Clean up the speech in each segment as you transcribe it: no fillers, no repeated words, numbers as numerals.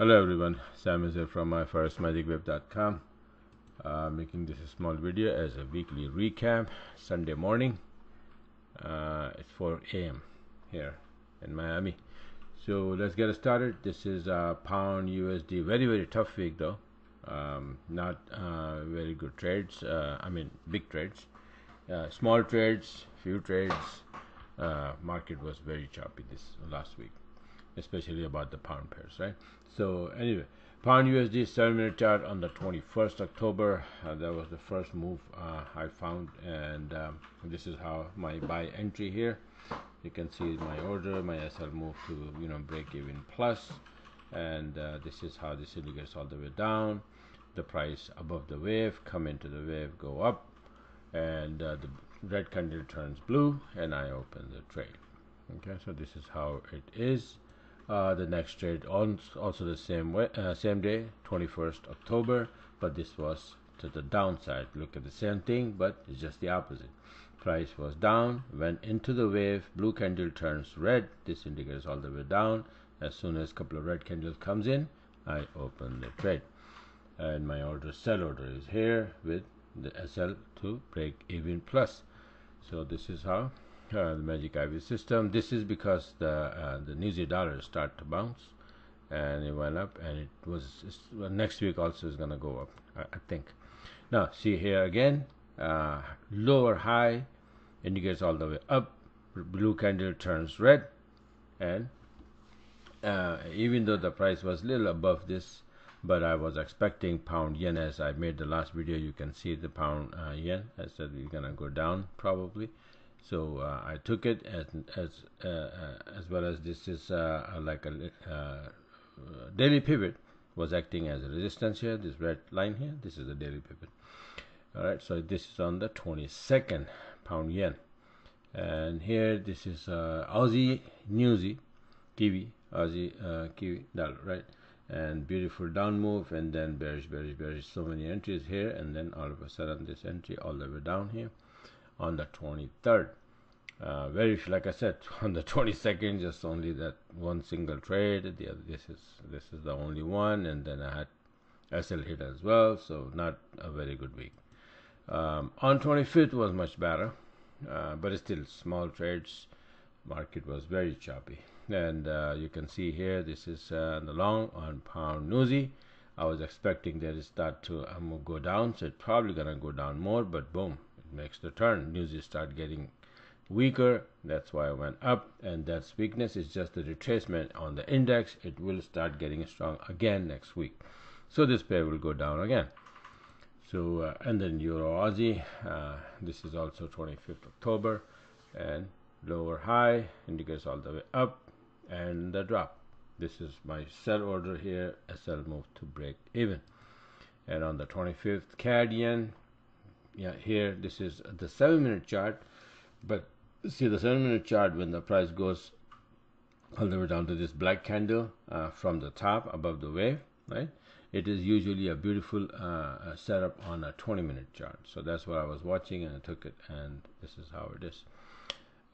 Hello everyone, Sam is here from my ForexMagicWeb.com. Making this a small video as a weekly recap. Sunday morning, it's 4 a.m. here in Miami. So let's get started. This is pound USD. Very tough week though. Not very good trades. I mean big trades. Small trades, few trades. Market was very choppy this last week, especially about the pound pairs, right? So anyway, pound USD 7-minute chart on the 21st October. That was the first move I found, and this is how my buy entry here. You can see my order, my SL move to break even plus, and this is how this indicates all the way down. The price above the wave, come into the wave, go up, and the red candle turns blue, and I open the trade. Okay, so this is how it is. The next trade also the same way, same day, 21st October, but this was to the downside. Look at the same thing, but it's just the opposite. Price was down, went into the wave, blue candle turns red. This indicates all the way down. As soon as a couple of red candles comes in, I open the trade, and my sell order is here with the SL to break even plus. So this is how the Magic IV system. This is because the New Zealand dollar start to bounce, and it went up, and it was next week also is gonna go up, I think. Now see here again, lower high indicates all the way up, blue candle turns red, and even though the price was little above this, but I was expecting pound yen. As I made the last video, you can see the pound yen. I said we're gonna go down probably. So I took it as well as this is like a daily pivot was acting as a resistance here. This red line here, this is a daily pivot. All right, so this is on the 22nd, pound yen, and here this is Aussie Newsy Kiwi, Aussie Kiwi dollar, right? And beautiful down move, and then bearish, so many entries here, and then all of a sudden this entry all the way down here on the 23rd. Very, like I said, on the 22nd, just only that one single trade. The other, this is the only one, and then I had SL hit as well, so not a very good week. On 25th was much better, but it's still small trades. Market was very choppy, and you can see here this is the long on pound Newsy. I was expecting that it start to go down, so it's probably gonna go down more, but boom, it makes the turn. Newsy start getting weaker. That's why I went up, and that's weakness is just the retracement on the index. It will start getting strong again next week, so this pair will go down again. So and then EUR-AUD, this is also 25th October, and lower high indicates all the way up, and the drop. This is my sell order here, SL move to break even. And on the 25th, CAD yen, yeah, here this is the 7-minute chart, but see the 7-minute chart, when the price goes all the way down to this black candle from the top above the wave, right? It is usually a beautiful setup on a 20-minute chart. So that's what I was watching, and I took it, and this is how it is.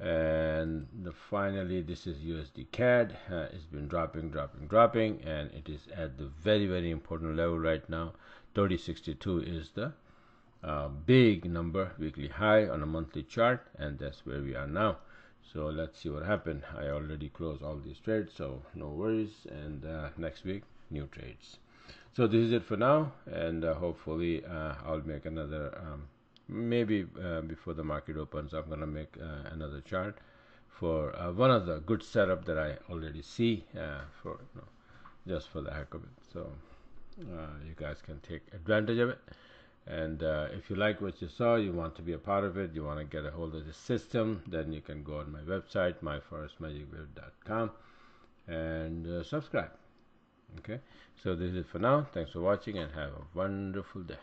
And finally, this is USD-CAD. It's been dropping, and it is at the very important level right now. 3062 is the big number, weekly high on a monthly chart, and that's where we are now. So let's see what happened. I already closed all these trades, so no worries, and next week new trades. So this is it for now, and hopefully I'll make another maybe before the market opens. I'm gonna make another chart for one of the good setup that I already see for just for the heck of it. So you guys can take advantage of it, and if you like what you saw, you want to be a part of it, you want to get a hold of the system, then you can go on my website, myforexmagicweb.com, and subscribe. Okay, so this is it for now. Thanks for watching, and have a wonderful day.